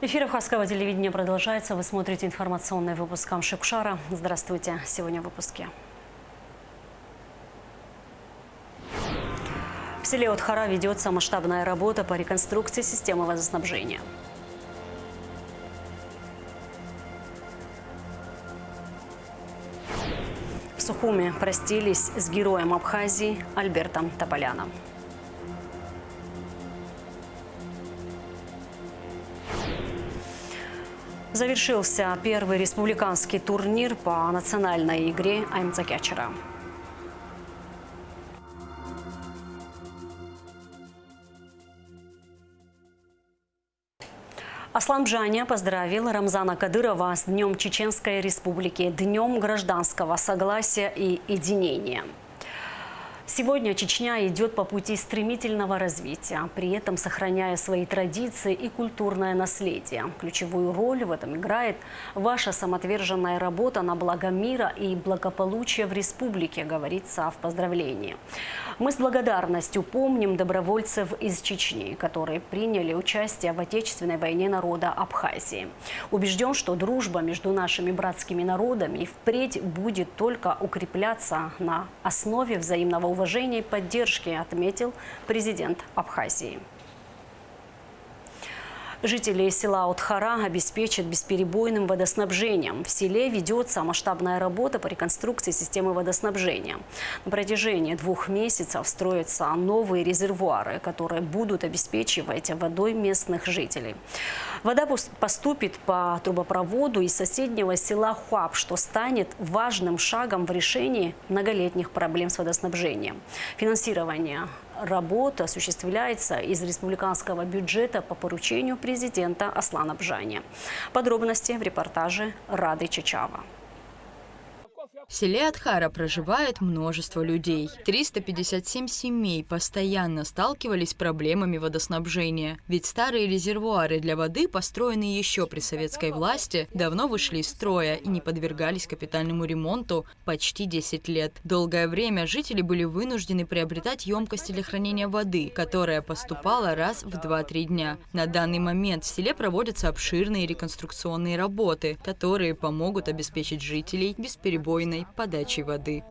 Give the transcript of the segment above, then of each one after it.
Эфир Абхазского телевидения продолжается. Вы смотрите информационный выпуск Амшикшара. Здравствуйте. Сегодня в выпуске. В селе Отхара ведется масштабная работа по реконструкции системы водоснабжения. В Сухуме простились с героем Абхазии Альбертом Тополяном. Завершился первый республиканский турнир по национальной игре Аймцакячера. Аслан Бжаня поздравил Рамзана Кадырова с Днем Чеченской Республики, Днем гражданского согласия и единения. Сегодня Чечня идет по пути стремительного развития, при этом сохраняя свои традиции и культурное наследие. Ключевую роль в этом играет ваша самоотверженная работа на благо мира и благополучия в республике, говорится в поздравлении. Мы с благодарностью помним добровольцев из Чечни, которые приняли участие в Отечественной войне народа Абхазии. Убежден, что дружба между нашими братскими народами впредь будет только укрепляться на основе взаимного уважения и поддержки, отметил президент Абхазии. Жители села Отхара обеспечат бесперебойным водоснабжением. В селе ведется масштабная работа по реконструкции системы водоснабжения. На протяжении 2 месяцев строятся новые резервуары, которые будут обеспечивать водой местных жителей. Вода поступит по трубопроводу из соседнего села Хуап, что станет важным шагом в решении многолетних проблем с водоснабжением. Финансирование работа осуществляется из республиканского бюджета по поручению президента Аслана Бжаня. Подробности в репортаже Рады Чачава. В селе Отхара проживает множество людей. 357 семей постоянно сталкивались с проблемами водоснабжения. Ведь старые резервуары для воды, построенные еще при советской власти, давно вышли из строя и не подвергались капитальному ремонту почти 10 лет. Долгое время жители были вынуждены приобретать емкости для хранения воды, которая поступала раз в 2-3 дня. На данный момент в селе проводятся обширные реконструкционные работы, которые помогут обеспечить жителей бесперебойной подачей воды.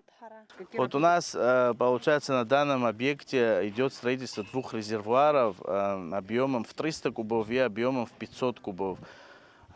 Вот у нас, получается, на данном объекте идет строительство 2 резервуаров объемом в 300 кубов и объемом в 500 кубов.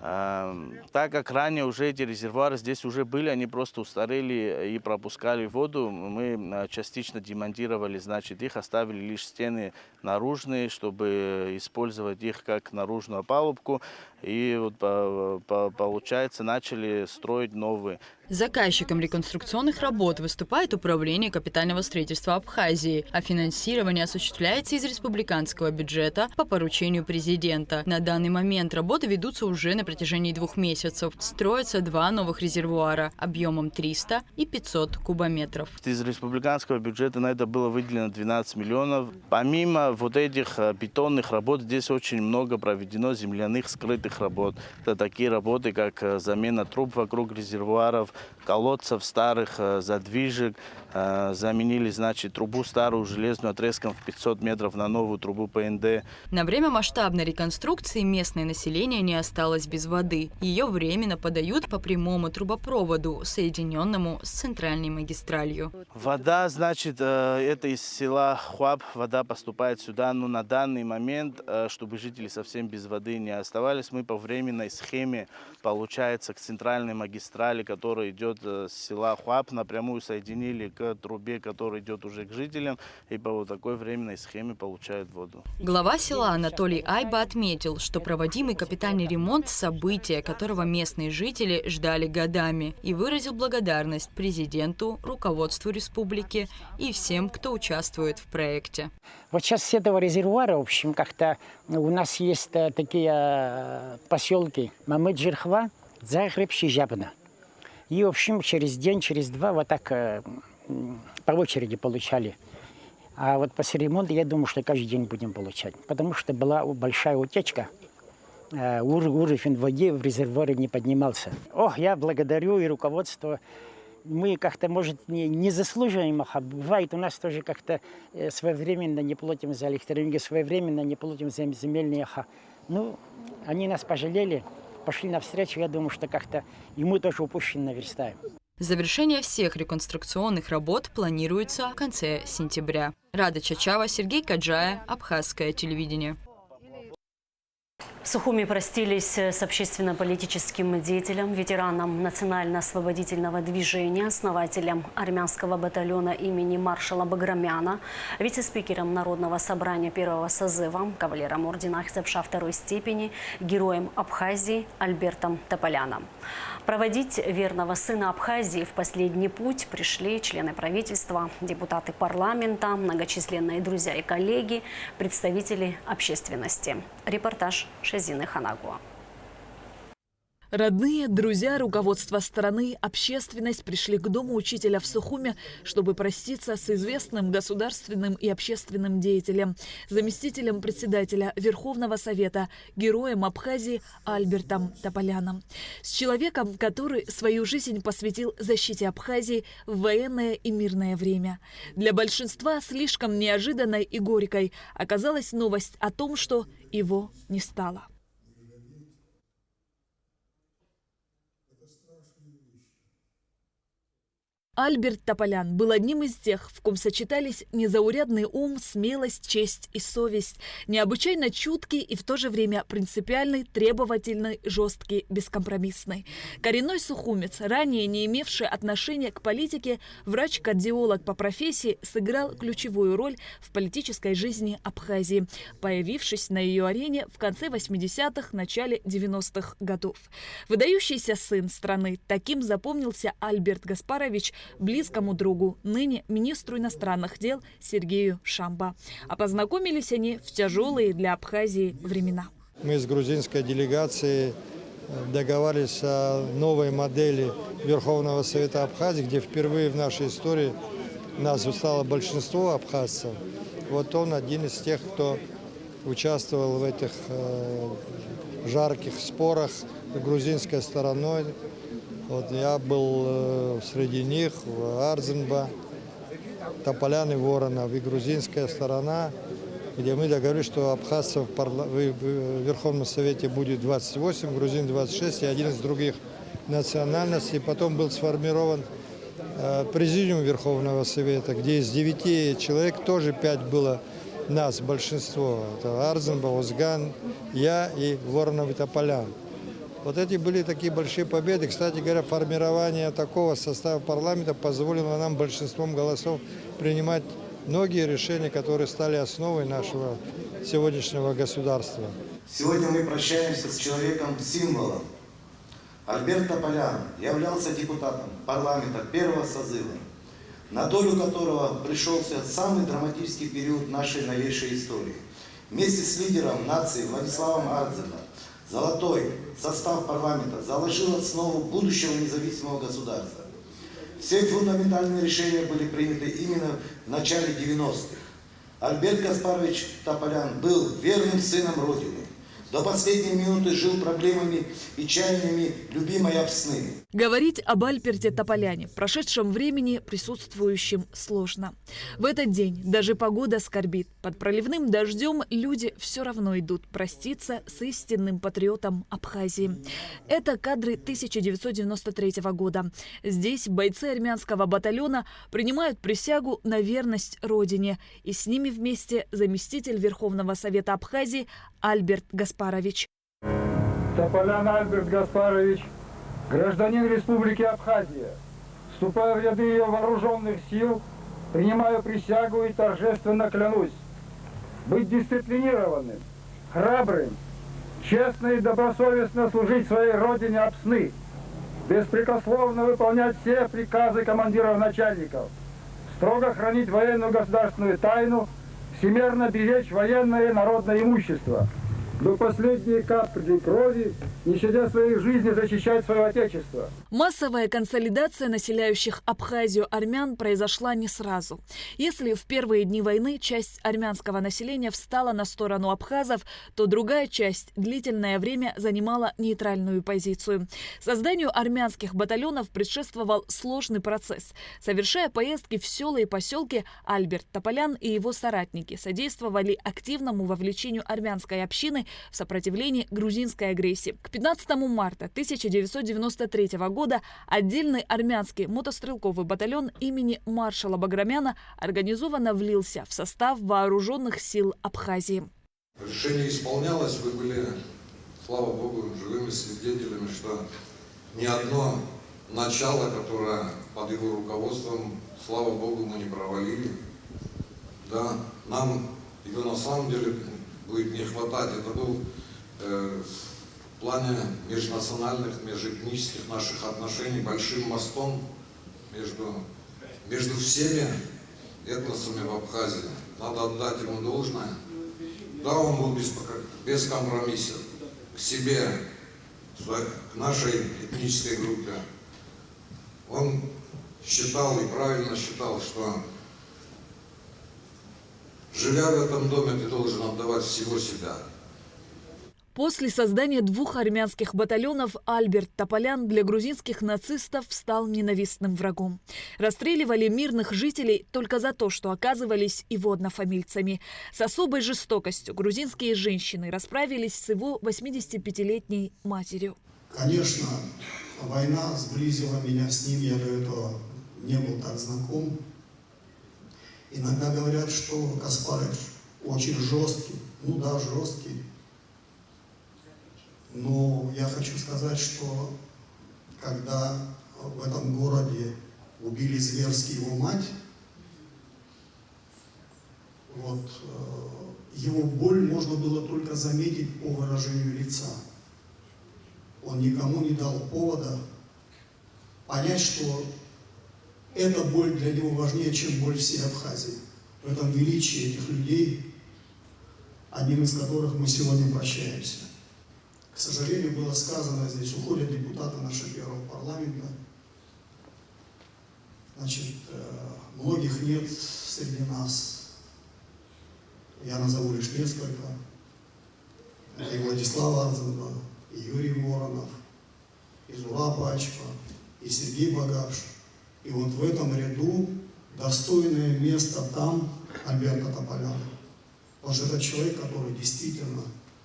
Так как ранее уже эти резервуары здесь уже были, они просто устарели и пропускали воду, мы частично демонтировали, значит, их, оставили лишь стены наружные, чтобы использовать их как наружную опалубку. И вот, получается, начали строить новые. Заказчиком реконструкционных работ выступает Управление капитального строительства Абхазии, а финансирование осуществляется из республиканского бюджета по поручению президента. На данный момент работы ведутся уже на протяжении 2 месяцев. Строятся 2 новых резервуара объемом 300 и 500 кубометров. Из республиканского бюджета на это было выделено 12 миллионов. Помимо вот этих бетонных работ, здесь очень много проведено земляных скрытых работ. Это такие работы, как замена труб вокруг резервуаров, колодцев старых, задвижек. Заменили, значит, трубу старую железную отрезком в 500 метров на новую трубу ПНД. На время масштабной реконструкции местное население не осталось без воды. Ее временно подают по прямому трубопроводу, соединенному с центральной магистралью. Вода, значит, это из села Хуап. Вода поступает сюда, но на данный момент, чтобы жители совсем без воды не оставались, мы по временной схеме, получается, к центральной магистрали, которая идет с села Хуап, напрямую соединили к трубе, которая идет уже к жителям, и по вот такой временной схеме получают воду. Глава села Анатолий Айба отметил, что проводимый капитальный ремонт – событие, которого местные жители ждали годами, и выразил благодарность президенту, руководству республики и всем, кто участвует в проекте. Вот сейчас с этого резервуара, в общем, как-то у нас есть такие поселки Мамыджирхва, Загреб, Шижабна. И, в общем, через день, через 2 вот так по очереди получали. А вот после ремонта, я думаю, что каждый день будем получать. Потому что была большая утечка. Уровень воды в резервуаре не поднимался. Я благодарю и руководство. Мы как-то, может, не заслуживаем, а бывает у нас тоже как-то своевременно не платим за электроэнергию, своевременно не платим за земельные Ну, они нас пожалели, пошли навстречу. Я думаю, что как-то ему тоже упущено наверстаем. Завершение всех реконструкционных работ планируется в конце сентября. Рада Чачава, Сергей Каджая, Абхазское телевидение. В Сухуми простились с общественно-политическим деятелем, ветераном национально-освободительного движения, основателем армянского батальона имени маршала Баграмяна, вице-спикером Народного собрания первого созыва, кавалером ордена Ахтзепша второй степени, героем Абхазии Альбертом Тополяном. Проводить верного сына Абхазии в последний путь пришли члены правительства, депутаты парламента, многочисленные друзья и коллеги, представители общественности. Репортаж Шазины Ханагуа. Родные, друзья, руководство страны, общественность пришли к дому учителя в Сухуме, чтобы проститься с известным государственным и общественным деятелем, заместителем председателя Верховного Совета, героем Абхазии Альбертом Тополяном. С человеком, который свою жизнь посвятил защите Абхазии в военное и мирное время. Для большинства слишком неожиданной и горькой оказалась новость о том, что его не стало. Альберт Тополян был одним из тех, в ком сочетались незаурядный ум, смелость, честь и совесть, необычайно чуткий и в то же время принципиальный, требовательный, жесткий, бескомпромиссный. Коренной сухумец, ранее не имевший отношения к политике, врач-кардиолог по профессии, сыграл ключевую роль в политической жизни Абхазии, появившись на ее арене в конце 80-х, начале 90-х годов. Выдающийся сын страны, таким запомнился Альберт Гаспарович, близкому другу, ныне министру иностранных дел Сергею Шамба. А познакомились они в тяжелые для Абхазии времена. Мы с грузинской делегацией договаривались о новой модели Верховного Совета Абхазии, где впервые в нашей истории нас стало большинство абхазцев. Вот он один из тех, кто участвовал в этих жарких спорах с грузинской стороной. Вот я был среди них, Арзенба, Тополян и Воронов, и грузинская сторона, где мы договорились, что абхазцев в Верховном Совете будет 28, грузин 26 и один из других национальностей. Потом был сформирован президиум Верховного Совета, где из 9 человек тоже 5 было нас, большинство. Это Арзенба, Озган, я и Воронов и Тополян. Вот эти были такие большие победы. Кстати говоря, формирование такого состава парламента позволило нам большинством голосов принимать многие решения, которые стали основой нашего сегодняшнего государства. Сегодня мы прощаемся с человеком-символом. Альберт Тополян являлся депутатом парламента первого созыва, на долю которого пришелся самый драматический период нашей новейшей истории. Вместе с лидером нации Владиславом Арзеном золотой состав парламента заложил основу будущего независимого государства. Все фундаментальные решения были приняты именно в начале 90-х. Альберт Гаспарович Тополян был верным сыном Родины. До последней минуты жил проблемами и чаяниями любимой Апсны. Говорить об Альберте Тополяне в прошедшем времени присутствующим сложно. В этот день даже погода скорбит. Под проливным дождем люди все равно идут проститься с истинным патриотом Абхазии. Это кадры 1993 года. Здесь бойцы армянского батальона принимают присягу на верность родине. И с ними вместе заместитель Верховного Совета Абхазии Альберт Гаспарович. Тополян Альберт Гаспарович, гражданин Республики Абхазия, вступая в ряды ее вооруженных сил, принимаю присягу и торжественно клянусь быть дисциплинированным, храбрым, честно и добросовестно служить своей родине Апсны, беспрекословно выполнять все приказы командиров-начальников, строго хранить военную государственную тайну, всемерно беречь военное и народное имущество, до последней капли крови, не щадя своей жизни, защищать свое отечество. Массовая консолидация населяющих Абхазию армян произошла не сразу. Если в первые дни войны часть армянского населения встала на сторону абхазов, то другая часть длительное время занимала нейтральную позицию. Созданию армянских батальонов предшествовал сложный процесс. Совершая поездки в села и поселки, Альберт Тополян и его соратники содействовали активному вовлечению армянской общины в сопротивлении грузинской агрессии. К 15 марта 1993 года отдельный армянский мотострелковый батальон имени маршала Баграмяна организованно влился в состав вооруженных сил Абхазии. Решение исполнялось, вы были, слава Богу, живыми свидетелями, что ни одно начало, которое под его руководством, слава Богу, мы не провалили. Да, нам его на самом деле будет не хватать. Это был в плане межнациональных, межэтнических наших отношений большим мостом между всеми этносами в Абхазии. Надо отдать ему должное. Да, он был бескомпромиссен к себе, к нашей этнической группе. Он считал и правильно считал, что живя в этом доме, ты должен отдавать всего себя. После создания двух армянских батальонов Альберт Тополян для грузинских нацистов стал ненавистным врагом. Расстреливали мирных жителей только за то, что оказывались его однофамильцами. С особой жестокостью грузинские женщины расправились с его 85-летней матерью. Конечно, война сблизила меня с ним, я до этого не был так знаком. Иногда говорят, что Каспарович очень жесткий. Ну да, жесткий. Но я хочу сказать, что когда в этом городе убили зверски его мать, его боль можно было только заметить по выражению лица. Он никому не дал повода понять, что эта боль для него важнее, чем боль всей Абхазии. В этом величии этих людей, одним из которых мы сегодня прощаемся. К сожалению, было сказано, здесь уходят депутаты нашего первого парламента. Значит, многих нет среди нас. Я назову лишь несколько. Это и Владислав Арзенко, и Юрий Воронов, и Зура Пачка, и Сергей Багапш. И вот в этом ряду достойное место там Альберта Тополяна. Потому что это человек, который действительно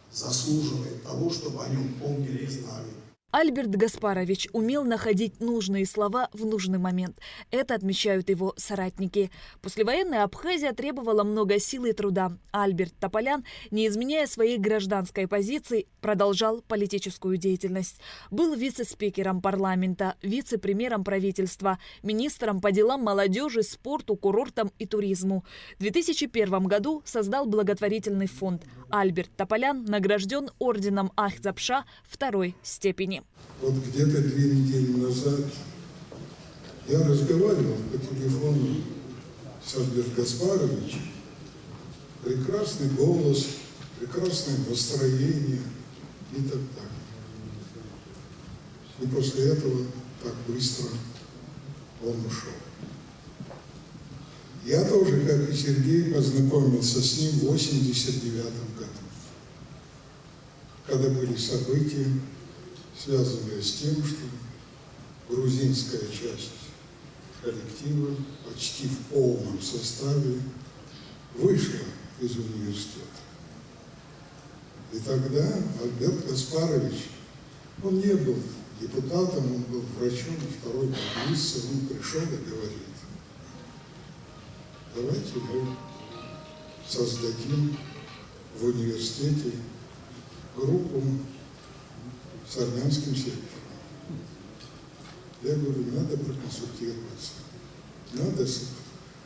заслуживает того, чтобы о нем помнили и знали. Альберт Гаспарович умел находить нужные слова в нужный момент. Это отмечают его соратники. Послевоенная Абхазия требовала много сил и труда. Альберт Тополян, не изменяя своей гражданской позиции, продолжал политическую деятельность. Был вице-спикером парламента, вице-премьером правительства, министром по делам молодежи, спорту, курортам и туризму. В 2001 году создал благотворительный фонд. Альберт Тополян награжден орденом Ахзапша второй степени. Вот где-то 2 недели назад я разговаривал по телефону с Альбертом Гаспаровичем. Прекрасный голос, прекрасное настроение и так далее. И после этого так быстро он ушел. Я тоже, как и Сергей, познакомился с ним в 1989 году, когда были события, связанные с тем, что грузинская часть коллектива почти в полном составе вышла из университета. И тогда Альберт Гаспарович, он не был депутатом, он был врачом второй больницы, он пришел и говорит: давайте мы создадим в университете группу с армянским сектором. Я говорю, надо проконсультироваться, надо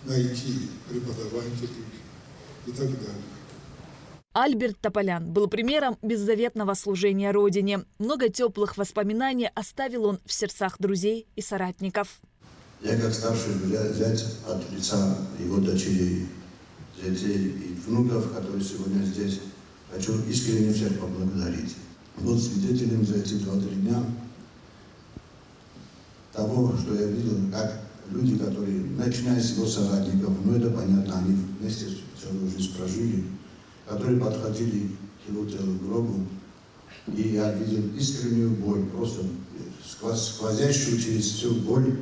найти преподавателей и так далее. Альберт Тополян был примером беззаветного служения Родине. Много теплых воспоминаний оставил он в сердцах друзей и соратников. Я, как старший зять от лица его дочерей, детей и внуков, которые сегодня здесь, хочу искренне всех поблагодарить. Был свидетелем за эти 2-3 дня того, что я видел, как люди, которые, начиная с его соратников, ну это понятно, они вместе целую жизнь прожили, которые подходили к его телу, к гробу, и я видел искреннюю боль, просто сквозящую через всю боль,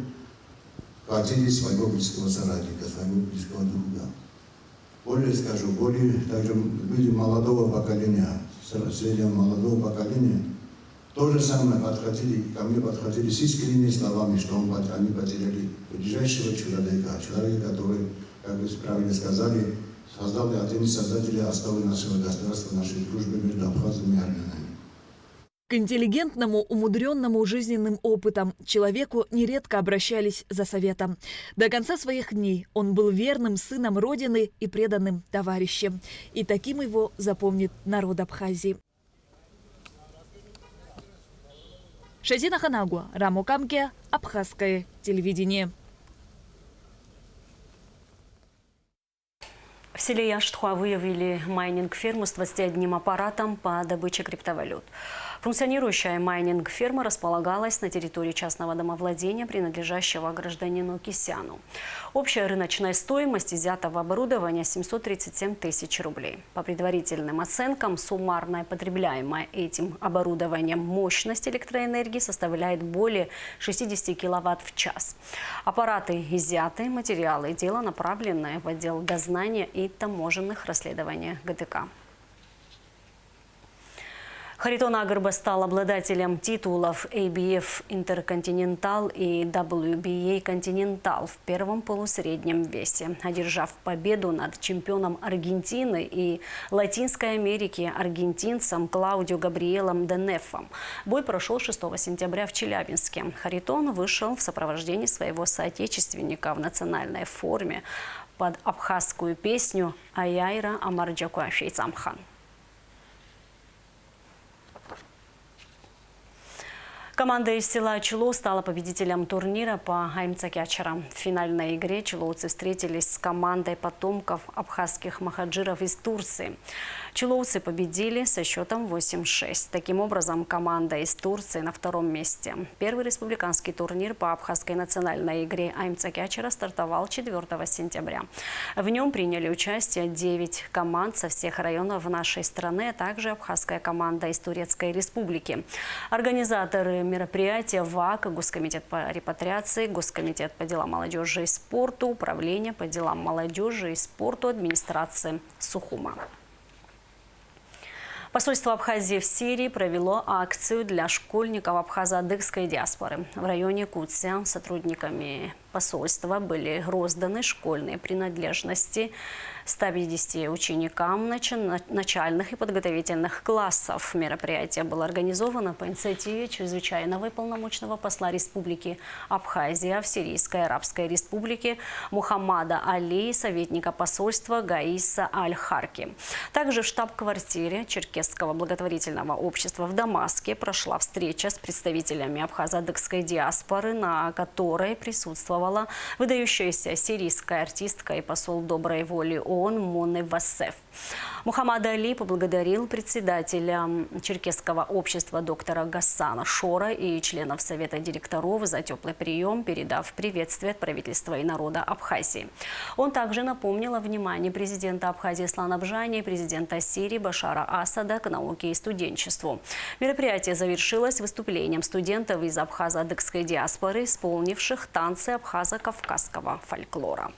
хватили своего близкого соратника, своего близкого друга. Более скажу, более также люди молодого поколения, среди молодого поколения, то же самое ко мне подходили с искренними словами, что они потеряли ближайшего человека, который, как вы правильно сказали, создал один из создателей основы нашего государства, нашей дружбы между абхазами и армянами. К интеллигентному, умудренному жизненным опытом человеку нередко обращались за советом. До конца своих дней он был верным сыном Родины и преданным товарищем. И таким его запомнит народ Абхазии. Шазина Ханагуа, Рамо Камке, Абхазское телевидение. В селе Яштхуа выявили майнинг-ферму с 21 аппаратом по добыче криптовалют. Функционирующая майнинг-ферма располагалась на территории частного домовладения, принадлежащего гражданину Кисяну. Общая рыночная стоимость изъятого оборудования – 737 тысяч рублей. По предварительным оценкам, суммарная потребляемая этим оборудованием мощность электроэнергии составляет более 60 киловатт в час. Аппараты изъяты, материалы дела направлены в отдел дознания и таможенных расследований ГТК. Харитон Агарба стал обладателем титулов ABF Intercontinental и WBA Continental в первом полусреднем весе, одержав победу над чемпионом Аргентины и Латинской Америки аргентинцем Клаудио Габриэлом Денефом. Бой прошел 6 сентября в Челябинске. Харитон вышел в сопровождении своего соотечественника в национальной форме под абхазскую песню «Аяйра Амарджакуа Шейцамхан». Команда из села Чуло стала победителем турнира по аймцакячерам. В финальной игре чулоуцы встретились с командой потомков абхазских махаджиров из Турции. Чулоуцы победили со счетом 8-6. Таким образом, команда из Турции на втором месте. Первый республиканский турнир по абхазской национальной игре аймцакячера стартовал 4 сентября. В нем приняли участие 9 команд со всех районов нашей страны, а также абхазская команда из Турецкой Республики. Организаторы мероприятия ВАК, Госкомитет по репатриации, Госкомитет по делам молодежи и спорту, Управление по делам молодежи и спорту администрации Сухума. Посольство Абхазии в Сирии провело акцию для школьников абхазо-адыгской диаспоры. В районе Кутся сотрудниками посольства были розданы школьные принадлежности 150 ученикам начальных и подготовительных классов. Мероприятие было организовано по инициативе чрезвычайного и полномочного посла Республики Абхазия в Сирийской Арабской Республике Мухаммада Али и советника посольства Гаиса Аль-Харки. Также в штаб-квартире Черкесского благотворительного общества в Дамаске прошла встреча с представителями абхазо-адыгской диаспоры, на которой присутствовала выдающаяся сирийская артистка и посол доброй воли ООН Моне Вассеф. Мухаммад Али поблагодарил председателя Черкесского общества доктора Гасана Шора и членов Совета директоров за теплый прием, передав приветствие от правительства и народа Абхазии. Он также напомнил о внимании президента Абхазии Аслана Абжани и президента Сирии Башара Асада к науке и студенчеству. Мероприятие завершилось выступлением студентов из абхазо-адыгской диаспоры, исполнивших танцы абхазо-кавказского фольклора.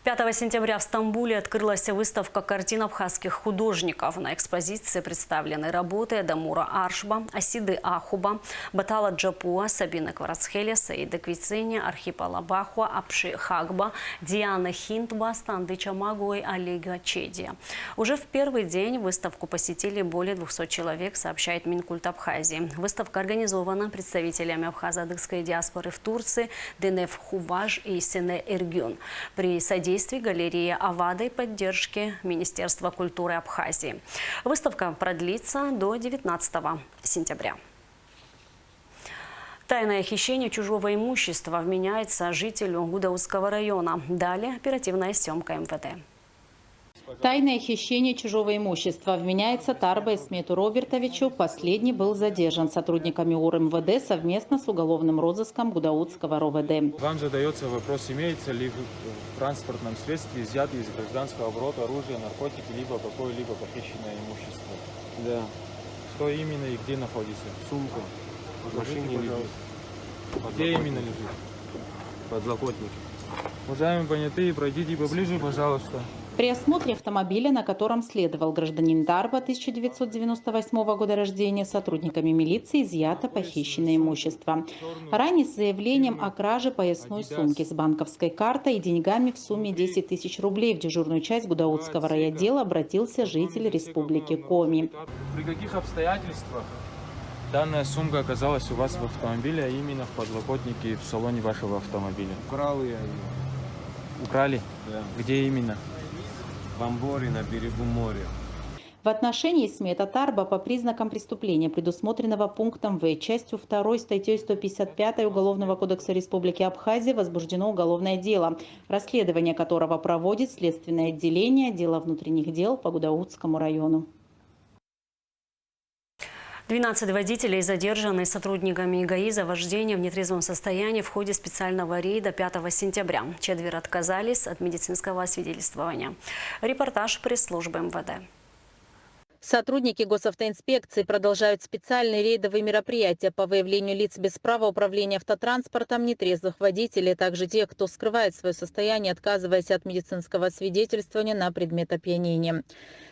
5 сентября в Стамбуле открылась выставка картин абхазских художников. На экспозиции представлены работы Адамура Аршба, Асиды Ахуба, Батала Джапуа, Сабины Кварацхеля, Саида Квицини, Архипа Лабахуа, Апши Хагба, Дианы Хинтба, Станды Чамагу и Олега Чедия. Уже в первый день выставку посетили более 200 человек, сообщает Минкульт Абхазии. Выставка организована представителями абхазо-адыгской диаспоры в Турции Денеф Хуваж и Сене Эргюн при содействии галереи Авада и поддержки Министерства культуры Абхазии. Выставка продлится до 19 сентября. Тайное хищение чужого имущества вменяется жителю Гудаутского района. Далее оперативная съемка МВД. Тайное хищение чужого имущества вменяется Тарба Исмету Робертовичу. Последний был задержан сотрудниками УРМВД совместно с уголовным розыском Гудаутского РОВД. Вам задается вопрос, имеется ли в транспортном средстве изъятое из гражданского оборота оружие, наркотики, либо какое-либо похищенное имущество? Да. Что именно и где находится? Сумка. В машине лежит. Где именно лежит? Подлокотник. Уважаемые понятые, пройдите поближе, пожалуйста. При осмотре автомобиля, на котором следовал гражданин Дарба 1998 года рождения, сотрудниками милиции изъято похищенное имущество. Ранее с заявлением о краже поясной сумки с банковской картой и деньгами в сумме 10 тысяч рублей в дежурную часть Гудаутского райотдела обратился житель Республики Коми. При каких обстоятельствах данная сумка оказалась у вас в автомобиле, а именно в подлокотнике в салоне вашего автомобиля? Украл я ее. Украли? Да. Где именно? В Амборе на берегу моря. В отношении Исмета Тарба по признакам преступления, предусмотренного пунктом В, частью 2 статьей 155 Уголовного кодекса Республики Абхазия, возбуждено уголовное дело, расследование которого проводит следственное отделение отдела внутренних дел по Гудаутскому району. 12 водителей задержаны сотрудниками ГАИ за вождение в нетрезвом состоянии в ходе специального рейда 5 сентября. 4 отказались от медицинского освидетельствования. Репортаж пресс-службы МВД. Сотрудники госавтоинспекции продолжают специальные рейдовые мероприятия по выявлению лиц без права управления автотранспортом, нетрезвых водителей, а также тех, кто скрывает свое состояние, отказываясь от медицинского освидетельствования на предмет опьянения.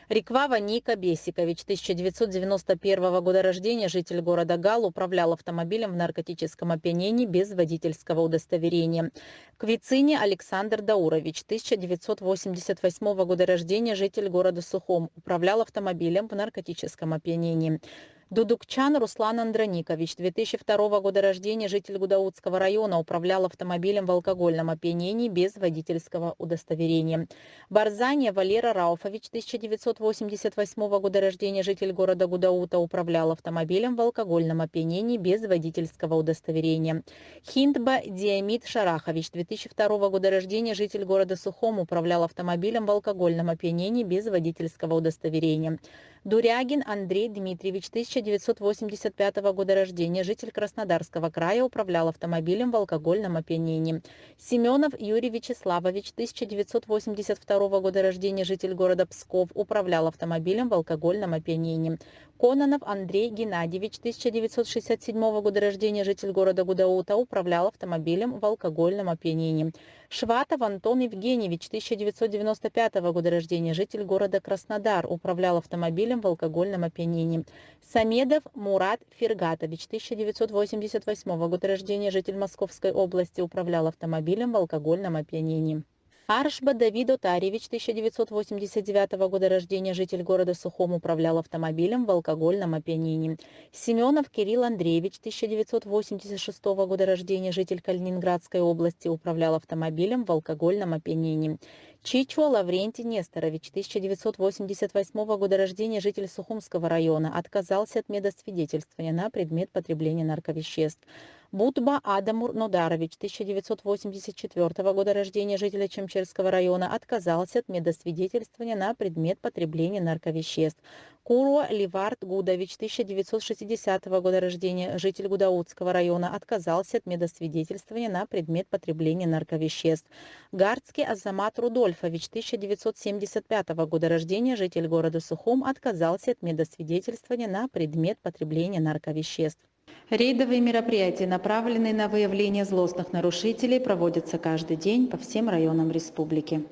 Риквава Ника Бесикович, 1991 года рождения, житель города Гал, управлял автомобилем в наркотическом опьянении без водительского удостоверения. Квицини Александр Даурович, 1988 года рождения, житель города Сухом, управлял автомобилем в наркотическом опьянении. Дудукчан Руслан Андроникович, 2002 года рождения, житель Гудаутского района, управлял автомобилем в алкогольном опьянении без водительского удостоверения. Барзания Валера Рауфович, 1988 года рождения, житель города Гудаута, управлял автомобилем в алкогольном опьянении без водительского удостоверения. Хиндба Диамид Шарахович, 2002 года рождения, житель города Сухом, управлял автомобилем в алкогольном опьянении без водительского удостоверения. Дурягин Андрей Дмитриевич, 1985 года рождения, житель Краснодарского края, управлял автомобилем в алкогольном опьянении. Семенов Юрий Вячеславович, 1982 года рождения, житель города Псков, управлял автомобилем в алкогольном опьянении. Кононов Андрей Геннадьевич, 1967 года рождения, житель города Гудаута, управлял автомобилем в алкогольном опьянении. Шватов Антон Евгеньевич, 1995 года рождения, житель города Краснодар, управлял автомобилем в алкогольном опьянении. Самедов Мурат Фергатович, 1988 года рождения, житель Московской области, управлял автомобилем в алкогольном опьянении. Аршба Давид Отарьевич, 1989 года рождения, житель города Сухом, управлял автомобилем в алкогольном опьянении. Семенов Кирилл Андреевич, 1986 года рождения, житель Калининградской области, управлял автомобилем в алкогольном опьянении. Чичуа Лаврентий Несторович, 1988 года рождения, житель Сухумского района, отказался от медосвидетельствования на предмет потребления нарковеществ. Будба Адамур Нодарович, 1984 года рождения, жителя Чемчерского района, отказался от медосвидетельствования на предмет потребления нарковеществ. Куруа Ливард Гудович, 1960 года рождения, житель Гудаутского района, отказался от медосвидетельствования на предмет потребления нарковеществ. Гардский Азамат Рудольфович, 1975 года рождения, житель города Сухум, отказался от медосвидетельствования на предмет потребления нарковеществ. Рейдовые мероприятия, направленные на выявление злостных нарушителей, проводятся каждый день по всем районам республики.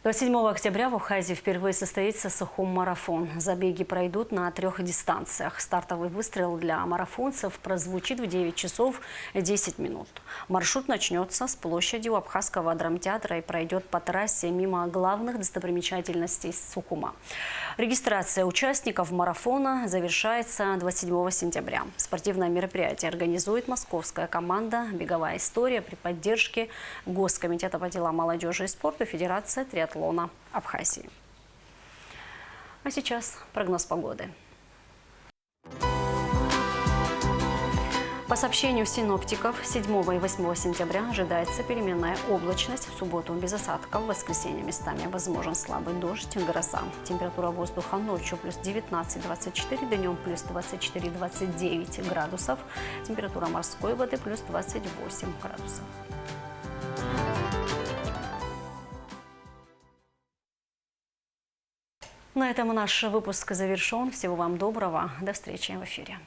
27 октября в Абхазии впервые состоится Сухум-марафон. Забеги пройдут на 3 дистанциях. Стартовый выстрел для марафонцев прозвучит в 9 часов 10 минут. Маршрут начнется с площади у Абхазского драмтеатра и пройдет по трассе мимо главных достопримечательностей Сухума. Регистрация участников марафона завершается 27 сентября. Спортивное мероприятие организует московская команда «Беговая история» при поддержке Госкомитета по делам молодежи и спорта Федерации триатлона Абхазии. А сейчас прогноз погоды. По сообщению синоптиков, 7 и 8 сентября ожидается переменная облачность. В субботу без осадков, в воскресенье местами возможен слабый дождь, гроза. Температура воздуха ночью плюс 19-24, днем плюс 24-29 градусов. Температура морской воды плюс 28 градусов. На этом наш выпуск завершен. Всего вам доброго. До встречи в эфире.